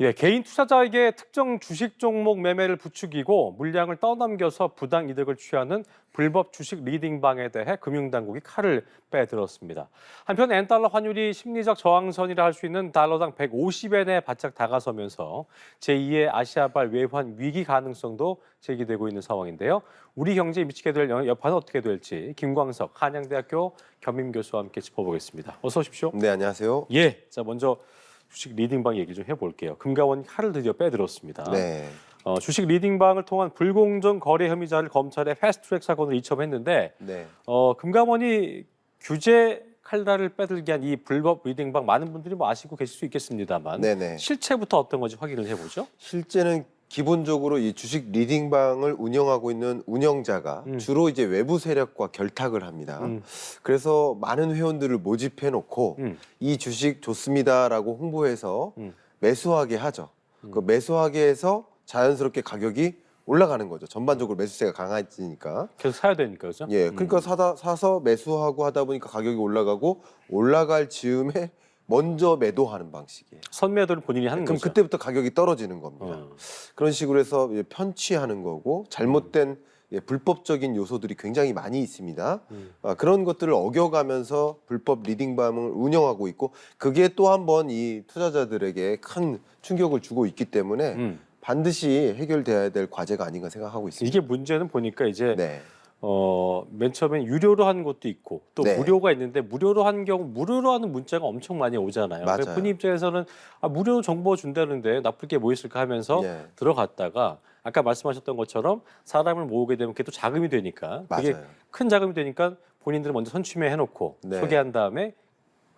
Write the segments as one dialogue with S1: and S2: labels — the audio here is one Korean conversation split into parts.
S1: 예, 개인 투자자에게 특정 주식 종목 매매를 부추기고 물량을 떠넘겨서 부당 이득을 취하는 불법 주식 리딩방에 대해 금융당국이 칼을 빼들었습니다. 한편 엔달러 환율이 심리적 저항선이라 할 수 있는 달러당 150엔에 바짝 다가서면서 제2의 아시아발 외환 위기 가능성도 제기되고 있는 상황인데요. 우리 경제에 미치게 될 여파는 어떻게 될지 김광석 한양대학교 겸임 교수와 함께 짚어보겠습니다. 어서 오십시오.
S2: 네, 안녕하세요.
S1: 예, 자 먼저 주식 리딩방 얘기 좀 해볼게요. 금감원이 칼을 드디어 빼들었습니다.
S2: 네.
S1: 주식 리딩방을 통한 불공정 거래 혐의자를 검찰에 패스트트랙 사건으로 이첩했는데
S2: 네.
S1: 금감원이 규제 칼날을 빼들게 한 이 불법 리딩방 많은 분들이 뭐 아시고 계실 수 있겠습니다만
S2: 네네.
S1: 실체부터 어떤 건지 확인을 해보죠.
S2: 실제는 기본적으로 이 주식 리딩방을 운영하고 있는 운영자가 주로 이제 외부 세력과 결탁을 합니다. 그래서 많은 회원들을 모집해 놓고 이 주식 좋습니다라고 홍보해서 매수하게 하죠. 그 매수하게 해서 자연스럽게 가격이 올라가는 거죠. 전반적으로 매수세가 강해지니까.
S1: 계속 사야 되니까 그죠?
S2: 예, 그러니까 사서 매수하고 하다 보니까 가격이 올라가고 올라갈 즈음에 먼저 매도하는 방식이에요.
S1: 선매도를 본인이 하는
S2: 그럼
S1: 거죠.
S2: 그때부터 가격이 떨어지는 겁니다. 그런 식으로 해서 편취하는 거고 잘못된 불법적인 요소들이 굉장히 많이 있습니다. 그런 것들을 어겨가면서 불법 리딩밤을 운영하고 있고 그게 또 한 번 이 투자자들에게 큰 충격을 주고 있기 때문에 반드시 해결돼야 될 과제가 아닌가 생각하고 있습니다.
S1: 이게 문제는 보니까 이제
S2: 네.
S1: 맨 처음엔 유료로 한 것도 있고 또
S2: 네.
S1: 무료가 있는데 무료로 한 경우 무료로 하는 문자가 엄청 많이 오잖아요.
S2: 맞아요.
S1: 그러니까 본인 입장에서는 무료 정보 준다는데 나쁠 게 뭐 있을까 하면서
S2: 예.
S1: 들어갔다가 아까 말씀하셨던 것처럼 사람을 모으게 되면 그게 또 자금이 되니까 그게
S2: 맞아요.
S1: 큰 자금이 되니까 본인들은 먼저 선취매 해놓고
S2: 네.
S1: 소개한 다음에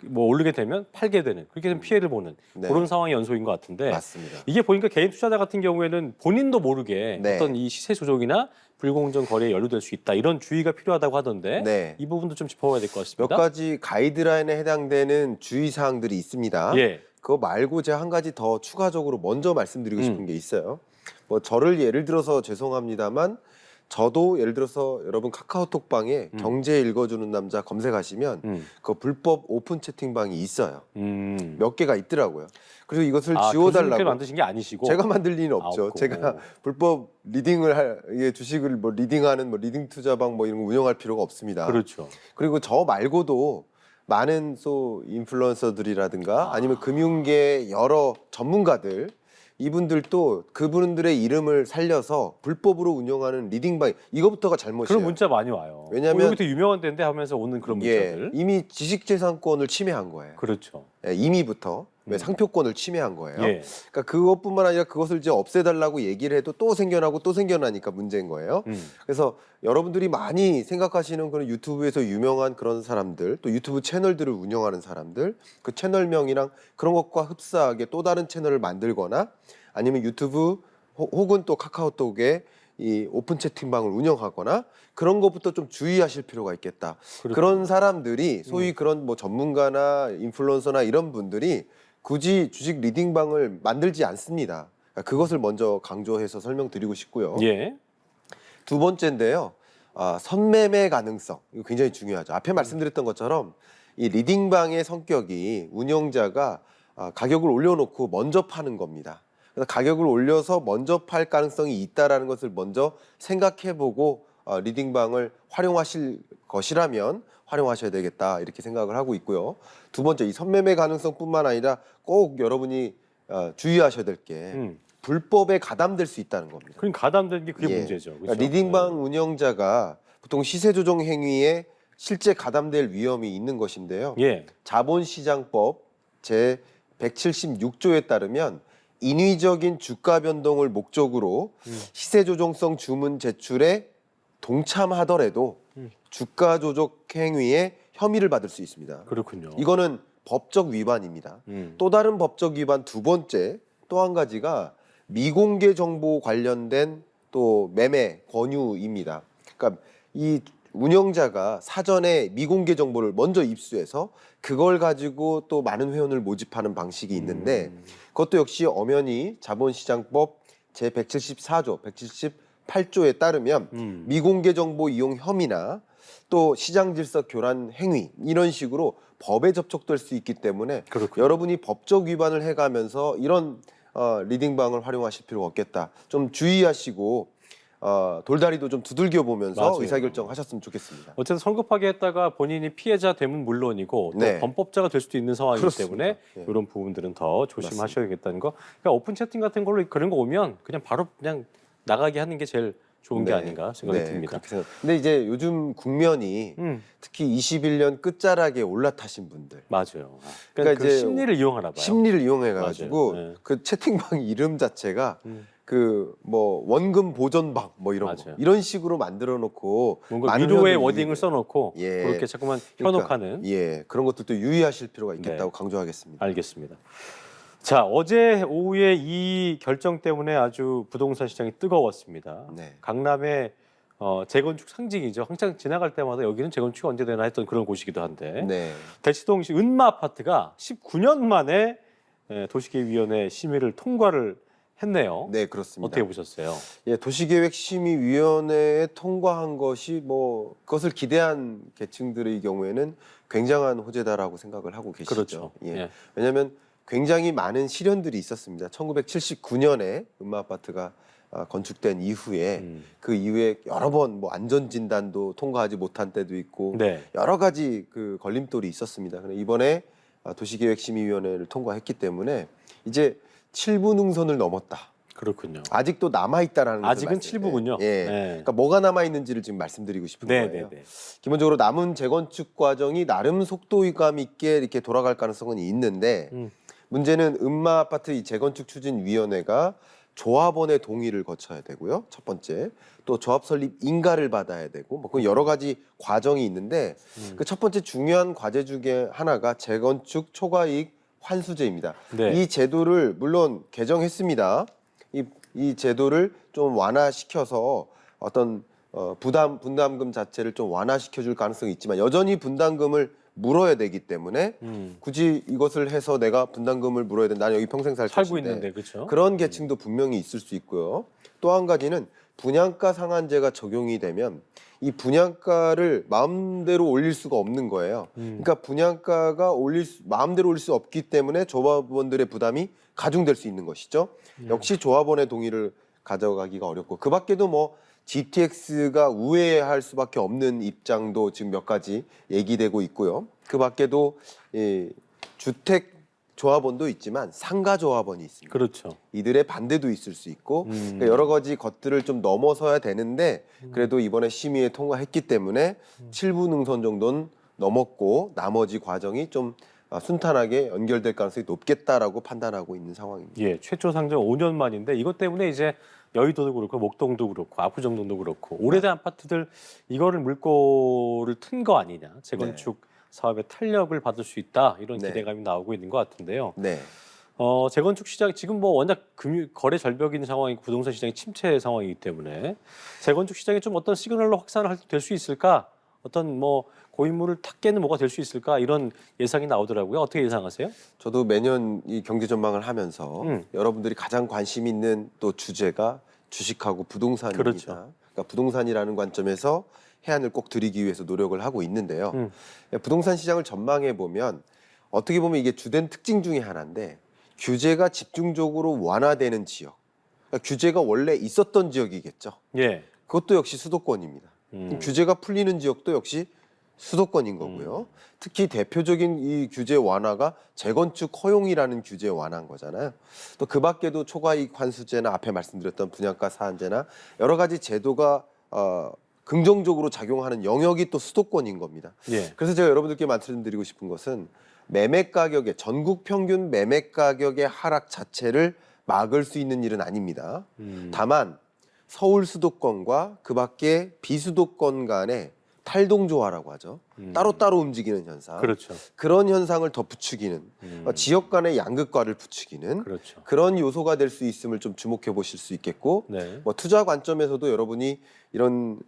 S1: 뭐 오르게 되면 팔게 되는 그렇게 되면 피해를 보는
S2: 네.
S1: 그런 상황이 연속인 것 같은데
S2: 맞습니다.
S1: 이게 보니까 개인 투자자 같은 경우에는 본인도 모르게
S2: 네.
S1: 어떤 이 시세 조종이나 불공정 거래에 연루될 수 있다 이런 주의가 필요하다고 하던데
S2: 네.
S1: 이 부분도 좀 짚어봐야 될 것
S2: 몇
S1: 같습니다.
S2: 가지 가이드라인에 해당되는 주의 사항들이 있습니다.
S1: 예.
S2: 그거 말고 제가 한 가지 더 추가적으로 먼저 말씀드리고 싶은 게 있어요. 뭐 저를 예를 들어서 죄송합니다만 저도 예를 들어서 여러분 카카오톡방에 경제 읽어주는 남자 검색하시면 그 불법 오픈 채팅방이 있어요. 몇 개가 있더라고요. 그리고 이것을
S1: 교수님께서
S2: 지워달라고
S1: 만드신 게 아니시고
S2: 제가 만들 리는 없죠.
S1: 없고.
S2: 제가 불법 리딩을 주식을 뭐 리딩하는 뭐 리딩 투자방 뭐 이런 거 운영할 필요가 없습니다.
S1: 그렇죠.
S2: 그리고 저 말고도 많은 인플루언서들이라든가 아니면 금융계 여러 전문가들 이분들도 그분들의 이름을 살려서 불법으로 운영하는 리딩방 이거부터가 잘못이에요.
S1: 그런 문자 많이 와요.
S2: 왜냐면-
S1: 여기 되게 유명한 데인데 하면서 오는 그런 문자들.
S2: 이미 지식재산권을 침해한 거예요.
S1: 그렇죠.
S2: 이미부터 상표권을 침해한 거예요.
S1: 예.
S2: 그러니까 그것뿐만 아니라 그것을 이제 없애달라고 얘기를 해도 또 생겨나고 또 생겨나니까 문제인 거예요. 그래서 여러분들이 많이 생각하시는 그런 유튜브에서 유명한 그런 사람들, 또 유튜브 채널들을 운영하는 사람들, 그 채널명이랑 그런 것과 흡사하게 또 다른 채널을 만들거나 아니면 유튜브 혹은 또 카카오톡에 이 오픈 채팅방을 운영하거나 그런 것부터 좀 주의하실 필요가 있겠다.
S1: 그렇군요.
S2: 그런 사람들이 소위 그런 뭐 전문가나 인플루언서나 이런 분들이 굳이 주식 리딩방을 만들지 않습니다. 그러니까 그것을 먼저 강조해서 설명드리고 싶고요.
S1: 예.
S2: 두 번째인데요. 선매매 가능성. 이거 굉장히 중요하죠. 앞에 말씀드렸던 것처럼 이 리딩방의 성격이 운영자가 가격을 올려놓고 먼저 파는 겁니다. 그래서 가격을 올려서 먼저 팔 가능성이 있다라는 것을 먼저 생각해보고 리딩방을 활용하실 것이라면 활용하셔야 되겠다 이렇게 생각을 하고 있고요. 두 번째, 이 선매매 가능성뿐만 아니라 꼭 여러분이 주의하셔야 될 게 불법에 가담될 수 있다는 겁니다.
S1: 그럼 가담되는 게 그게
S2: 예.
S1: 문제죠.
S2: 그러니까
S1: 그렇죠?
S2: 리딩방 운영자가 보통 시세 조정 행위에 실제 가담될 위험이 있는 것인데요.
S1: 예.
S2: 자본시장법 제 176조에 따르면 인위적인 주가 변동을 목적으로 시세 조정성 주문 제출에 동참하더라도 주가 조작 행위에 혐의를 받을 수 있습니다.
S1: 그렇군요.
S2: 이거는 법적 위반입니다. 또 다른 법적 위반 두 번째 또 한 가지가 미공개 정보 관련된 또 매매 권유입니다. 그러니까 이 운영자가 사전에 미공개 정보를 먼저 입수해서 그걸 가지고 또 많은 회원을 모집하는 방식이 있는데 그것도 역시 엄연히 자본시장법 제 174조, 178조에 따르면 미공개 정보 이용 혐의나 또 시장 질서 교란 행위 이런 식으로 법에 접촉될 수 있기 때문에
S1: 그렇군요.
S2: 여러분이 법적 위반을 해가면서 이런 리딩방을 활용하실 필요가 없겠다. 좀 주의하시고 돌다리도 좀 두들겨 보면서
S1: 맞아요.
S2: 의사결정하셨으면 좋겠습니다.
S1: 어쨌든 성급하게 했다가 본인이 피해자 되면 물론이고 또
S2: 네.
S1: 범법자가 될 수도 있는 상황이기
S2: 그렇습니다.
S1: 때문에
S2: 예.
S1: 이런 부분들은 더 조심하셔야겠다는 거. 그러니까 오픈 채팅 같은 걸로 그런 거 오면 그냥 바로 그냥 나가게 하는 게 제일 좋은 게 아닌가 생각이 듭니다.
S2: 그렇게 근데 이제 요즘 국면이 특히 21년 끝자락에 올라타신 분들
S1: 맞아요. 그러니까
S2: 그러니까
S1: 그
S2: 이제
S1: 심리를 이용하나 봐요.
S2: 심리를 이용해가지고
S1: 맞아요. 네.
S2: 그 채팅방 이름 자체가 그 뭐 원금 보전방 뭐 이런 거
S1: 맞아요.
S2: 이런 식으로 만들어 놓고
S1: 뭔가
S2: 많은
S1: 위로의
S2: 현을
S1: 워딩을 써놓고
S2: 예.
S1: 그렇게 자꾸만
S2: 그러니까,
S1: 현혹하는.
S2: 그런 것들도 유의하실 필요가 있겠다고
S1: 네.
S2: 강조하겠습니다.
S1: 알겠습니다. 자, 어제 오후에 이 결정 때문에 아주 부동산 시장이 뜨거웠습니다.
S2: 네.
S1: 강남의 재건축 상징이죠. 항상 지나갈 때마다 여기는 재건축이 언제 되나 했던 그런 곳이기도 한데
S2: 네.
S1: 대치동시 은마 아파트가 19년 만에 도시계획위원회 심의를 통과를 했네요.
S2: 네, 그렇습니다.
S1: 어떻게 보셨어요?
S2: 예, 도시계획심의위원회에 통과한 것이 뭐 그것을 기대한 계층들의 경우에는 굉장한 호재다라고 생각을 하고 계시죠.
S1: 그렇죠.
S2: 예.
S1: 예.
S2: 왜냐하면 굉장히 많은 시련들이 있었습니다. 1979년에 은마 아파트가 건축된 이후에 그 이후에 여러 번 뭐 안전 진단도 통과하지 못한 때도 있고
S1: 네.
S2: 여러 가지 그 걸림돌이 있었습니다. 그런데 이번에 도시계획심의위원회를 통과했기 때문에 이제 7부 능선을 넘었다.
S1: 그렇군요.
S2: 아직도 남아 있다라는 것을
S1: 아직은 7부군요.
S2: 예.
S1: 네.
S2: 그러니까 뭐가 남아 있는지를 지금 말씀드리고 싶은
S1: 네,
S2: 거예요.
S1: 네, 네.
S2: 기본적으로 남은 재건축 과정이 나름 속도감 있게 이렇게 돌아갈 가능성은 있는데 문제는 은마 아파트 이 재건축 추진 위원회가 조합원의 동의를 거쳐야 되고요. 첫 번째. 또 조합 설립 인가를 받아야 되고 뭐 그 여러 가지 과정이 있는데 그 첫 번째 중요한 과제 중에 하나가 재건축 초과이익 환수제입니다.
S1: 네.
S2: 이 제도를 물론 개정했습니다. 이 제도를 좀 완화시켜서 어떤 분담금 자체를 좀 완화시켜 줄 가능성이 있지만 여전히 분담금을 물어야 되기 때문에 굳이 이것을 해서 내가 분담금을 물어야 된다. 나는 여기 평생 살
S1: 살고
S2: 것인데
S1: 있는데 그렇죠?
S2: 그런 계층도 분명히 있을 수 있고요. 또 한 가지는 분양가 상한제가 적용이 되면 이 분양가를 마음대로 올릴 수가 없는 거예요. 그러니까 분양가가 마음대로 올릴 수 없기 때문에 조합원들의 부담이 가중될 수 있는 것이죠. 역시 조합원의 동의를 가져가기가 어렵고 그 밖에도 뭐 GTX가 우회할 수밖에 없는 입장도 지금 몇 가지 얘기되고 있고요. 그 밖에도 주택 조합원도 있지만 상가 조합원이 있습니다.
S1: 그렇죠.
S2: 이들의 반대도 있을 수 있고 그러니까 여러 가지 것들을 좀 넘어서야 되는데 그래도 이번에 심의에 통과했기 때문에 7부 능선 정도는 넘었고 나머지 과정이 좀 순탄하게 연결될 가능성이 높겠다라고 판단하고 있는 상황입니다.
S1: 예, 최초 상정 5년 만인데 이것 때문에 이제 여의도도 그렇고 목동도 그렇고 압구정동도 그렇고 오래된 아파트들 이거를 물꼬를 튼 거 아니냐. 재건축 사업의 탄력을 받을 수 있다. 이런
S2: 네.
S1: 기대감이 나오고 있는 것 같은데요.
S2: 네.
S1: 재건축 시장 지금 뭐 워낙 거래 절벽인 상황이고 부동산 시장이 침체 상황이기 때문에 재건축 시장이 좀 어떤 시그널로 확산을 될 수 있을까? 어떤 뭐 고인물을 탁 깨는 뭐가 될 수 있을까? 이런 예상이 나오더라고요. 어떻게 예상하세요?
S2: 저도 매년 이 경제 전망을 하면서 여러분들이 가장 관심 있는 또 주제가 주식하고 부동산입니다.
S1: 그렇죠.
S2: 그러니까 부동산이라는 관점에서 해안을 꼭 드리기 위해서 노력을 하고 있는데요. 부동산 시장을 전망해 보면 어떻게 보면 이게 주된 특징 중에 하나인데 규제가 집중적으로 완화되는 지역. 그러니까 규제가 원래 있었던 지역이겠죠.
S1: 예.
S2: 그것도 역시 수도권입니다. 규제가 풀리는 지역도 역시 수도권인 거고요. 특히 대표적인 이 규제 완화가 재건축 허용이라는 규제 완화인 거잖아요. 또 그 밖에도 초과이익 환수제나 앞에 말씀드렸던 분양가 사한제나 여러 가지 제도가 긍정적으로 작용하는 영역이 또 수도권인 겁니다.
S1: 예.
S2: 그래서 제가 여러분들께 말씀드리고 싶은 것은 매매 가격의 전국 평균 매매 가격의 하락 자체를 막을 수 있는 일은 아닙니다. 다만 서울 수도권과 그 밖에 비수도권 간의 탈동조화라고 하죠. 따로따로 움직이는 현상.
S1: 그렇죠.
S2: 그런 현상을 더 부추기는 지역 간의 양극화를 부추기는
S1: 그렇죠.
S2: 그런 요소가 될 수 있음을 좀 주목해 보실 수 있겠고
S1: 네.
S2: 뭐 투자 관점에서도 여러분이 이런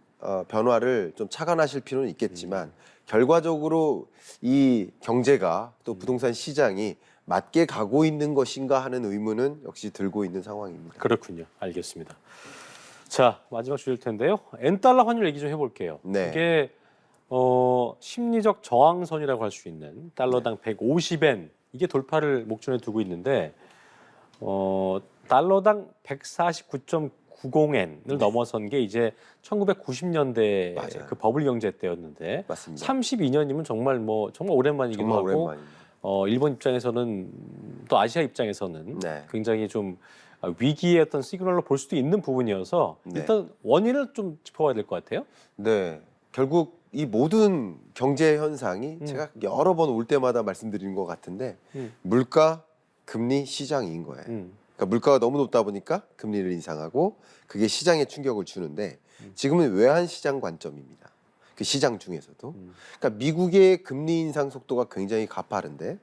S2: 변화를 좀 착안하실 필요는 있겠지만 결과적으로 이 경제가 또 부동산 시장이 맞게 가고 있는 것인가 하는 의문은 역시 들고 있는 상황입니다.
S1: 그렇군요. 알겠습니다. 자, 마지막 주제일 텐데요. N달러 환율 얘기 좀 해볼게요.
S2: 네.
S1: 이게 심리적 저항선이라고 할 수 있는 달러당 150엔 이게 돌파를 목전에 두고 있는데 달러당 149.90엔을 넘어선 게 이제 1990년대
S2: 맞아요.
S1: 그 버블 경제 때였는데
S2: 맞습니다.
S1: 32년이면 정말 정말 오랜만이기도
S2: 정말
S1: 하고
S2: 오랜만입니다.
S1: 일본 입장에서는 또 아시아 입장에서는
S2: 네.
S1: 굉장히 좀 위기의 어떤 시그널로 볼 수도 있는 부분이어서
S2: 네.
S1: 일단 원인을 좀 짚어봐야 될 것 같아요.
S2: 네. 결국 이 모든 경제 현상이 제가 여러 번 올 때마다 말씀드리는 것 같은데 물가, 금리, 시장인 거예요. 그러니까 물가가 너무 높다 보니까 금리를 인상하고 그게 시장에 충격을 주는데 지금은 외환 시장 관점입니다. 그 시장 중에서도. 그러니까 미국의 금리 인상 속도가 굉장히 가파른데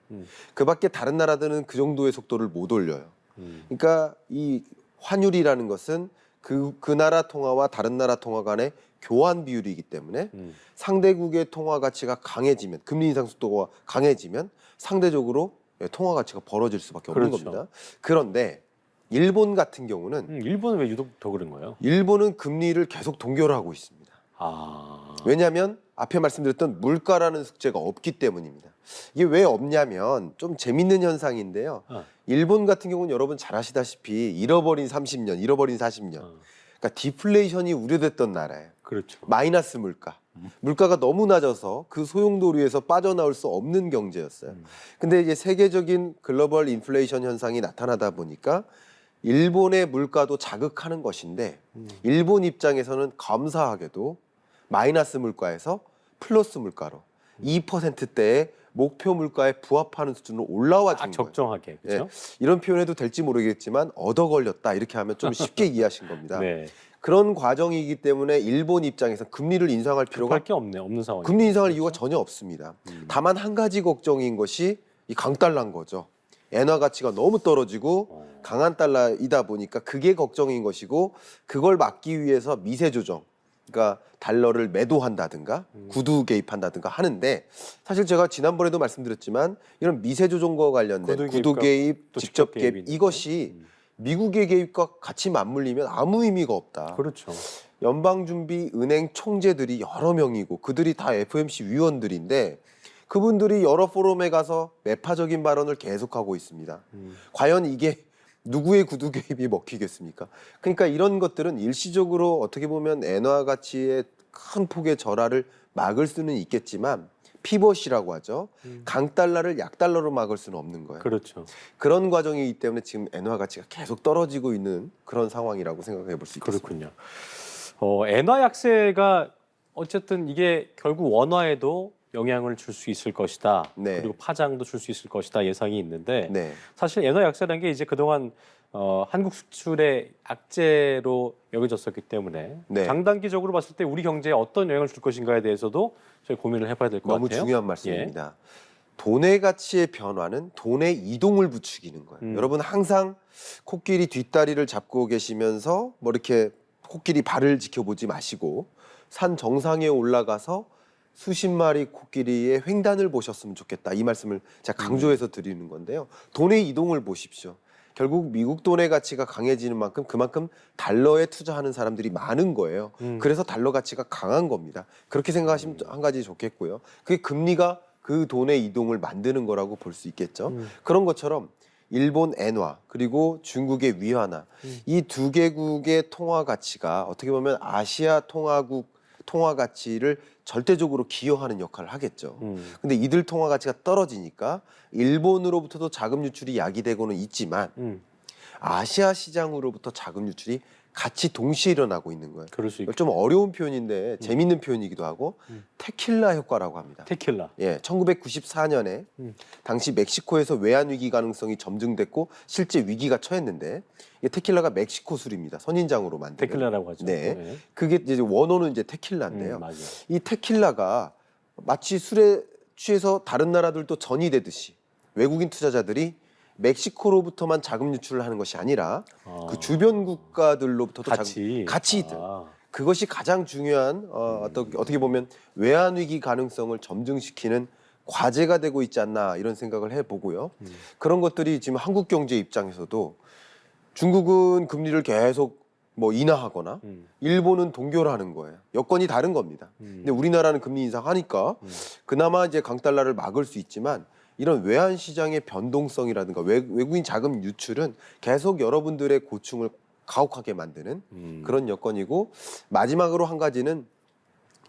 S2: 그 밖에 다른 나라들은 그 정도의 속도를 못 올려요. 그러니까 이 환율이라는 것은 그 나라 통화와 다른 나라 통화 간의 교환 비율이기 때문에 상대국의 통화 가치가 강해지면 금리 인상 속도가 강해지면 상대적으로 통화 가치가 벌어질 수밖에 없는
S1: 그렇죠.
S2: 겁니다. 그런데 일본 같은 경우는
S1: 일본은 왜 유독 더 그런 거예요?
S2: 일본은 금리를 계속 동결하고 있습니다. 왜냐하면 앞에 말씀드렸던 물가라는 숙제가 없기 때문입니다. 이게 왜 없냐면 좀 재밌는 현상인데요. 일본 같은 경우는 여러분 잘 아시다시피 잃어버린 30년, 잃어버린 40년. 그러니까 디플레이션이 우려됐던 나라예요.
S1: 그렇죠.
S2: 마이너스 물가. 물가가 너무 낮아서 그 소용돌이에서 빠져나올 수 없는 경제였어요. 근데 이제 세계적인 글로벌 인플레이션 현상이 나타나다 보니까 일본의 물가도 자극하는 것인데 일본 입장에서는 감사하게도 마이너스 물가에서 플러스 물가로 2%대의 목표 물가에 부합하는 수준으로 올라와 준 거예요.
S1: 적정하게. 그렇죠?
S2: 예, 이런 표현해도 될지 모르겠지만 얻어 걸렸다 이렇게 하면 좀 쉽게 이해하신 겁니다.
S1: 네.
S2: 그런 과정이기 때문에 일본 입장에서 금리를 인상할 필요가
S1: 급할 게 없는 상황.
S2: 금리 인상할 이유가 전혀 없습니다. 다만 한 가지 걱정인 것이 이 강달러인 거죠. 엔화 가치가 너무 떨어지고 강한 달러이다 보니까 그게 걱정인 것이고 그걸 막기 위해서 미세 조정, 그러니까 달러를 매도한다든가 구두 개입한다든가 하는데 사실 제가 지난번에도 말씀드렸지만 이런 미세 조정과 관련된 구두 개입,
S1: 또
S2: 직접 개입
S1: 개입이
S2: 이것이 미국의 개입과 같이 맞물리면 아무 의미가 없다.
S1: 그렇죠.
S2: 연방준비은행 총재들이 여러 명이고 그들이 다 FOMC 위원들인데 그분들이 여러 포럼에 가서 매파적인 발언을 계속하고 있습니다. 과연 이게 누구의 구두 개입이 먹히겠습니까? 그러니까 이런 것들은 일시적으로 어떻게 보면 엔화 가치의 큰 폭의 절하를 막을 수는 있겠지만 피벗이라고 하죠. 강달러를 약달러로 막을 수는 없는 거예요.
S1: 그렇죠.
S2: 그런 과정이기 때문에 지금 엔화 가치가 계속 떨어지고 있는 그런 상황이라고 생각해 볼 수 있겠습니다.
S1: 그렇군요. 엔화 약세가 어쨌든 이게 결국 원화에도 영향을 줄 수 있을 것이다.
S2: 네.
S1: 그리고 파장도 줄 수 있을 것이다 예상이 있는데
S2: 네.
S1: 사실 엔화 약세라는 게 이제 그동안 한국 수출의 악재로 여겨졌었기 때문에
S2: 네.
S1: 장단기적으로 봤을 때 우리 경제에 어떤 영향을 줄 것인가에 대해서도 저희 고민을 해봐야 될 것 같아요.
S2: 너무 중요한 말씀입니다. 돈의 가치의 변화는 돈의 이동을 부추기는 거예요. 여러분 항상 코끼리 뒷다리를 잡고 계시면서 뭐 이렇게 코끼리 발을 지켜보지 마시고 산 정상에 올라가서 수십 마리 코끼리의 횡단을 보셨으면 좋겠다. 이 말씀을 제가 강조해서 드리는 건데요. 돈의 이동을 보십시오. 결국 미국 돈의 가치가 강해지는 만큼 그만큼 달러에 투자하는 사람들이 많은 거예요. 그래서 달러 가치가 강한 겁니다. 그렇게 생각하시면 한 가지 좋겠고요. 그게 금리가 그 돈의 이동을 만드는 거라고 볼 수 있겠죠. 그런 것처럼 일본 엔화 그리고 중국의 위안화 이 두 개국의 통화 가치가 어떻게 보면 아시아 통화국 통화 가치를 절대적으로 기여하는 역할을 하겠죠. 근데 이들 통화 가치가 떨어지니까 일본으로부터도 자금 유출이 야기되고는 있지만 아시아 시장으로부터 자금 유출이 같이 동시에 일어나고 있는 거예요.
S1: 그럴 수 있겠네요.
S2: 좀 어려운 표현인데 재밌는 표현이기도 하고 테킬라 효과라고 합니다.
S1: 테킬라.
S2: 예, 1994년에 당시 멕시코에서 외환 위기 가능성이 점증됐고 실제 위기가 처했는데 이게 테킬라가 멕시코 술입니다. 선인장으로 만든
S1: 테킬라라고 하죠.
S2: 네, 그게 이제 원어는 이제 테킬라인데요.
S1: 맞아요.
S2: 이 테킬라가 마치 술에 취해서 다른 나라들도 전이 되듯이 외국인 투자자들이 멕시코로부터만 자금 유출을 하는 것이 아니라 그 주변 국가들로부터도 같이 그것이 가장 중요한 어떻게 보면 외환 위기 가능성을 점증시키는 과제가 되고 있지 않나 이런 생각을 해보고요. 그런 것들이 지금 한국 경제 입장에서도 중국은 금리를 계속 뭐 인하하거나 일본은 동결하는 거예요. 여건이 다른 겁니다. 근데 우리나라는 금리 인상하니까 그나마 이제 강달러를 막을 수 있지만 이런 외환 시장의 변동성이라든가 외국인 자금 유출은 계속 여러분들의 고충을 가혹하게 만드는 그런 여건이고, 마지막으로 한 가지는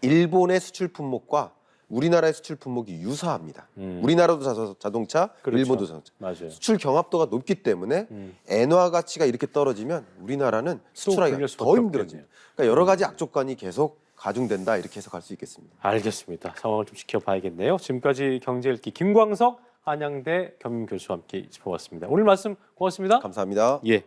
S2: 일본의 수출 품목과 우리나라의 수출 품목이 유사합니다. 우리나라도 자동차,
S1: 그렇죠.
S2: 일본도 자동차.
S1: 맞아요.
S2: 수출 경합도가 높기 때문에 엔화 가치가 이렇게 떨어지면 우리나라는 수출하기가
S1: 불릴 수밖에
S2: 더 힘들어집니다.
S1: 없겠네요.
S2: 그러니까 여러 가지 악조건이 계속 가중된다, 이렇게 해석할 수 있겠습니다.
S1: 알겠습니다. 상황을 좀 지켜봐야겠네요. 지금까지 경제읽기 김광석 한양대 겸임 교수와 함께 짚어봤습니다. 오늘 말씀 고맙습니다.
S2: 감사합니다.
S1: 예.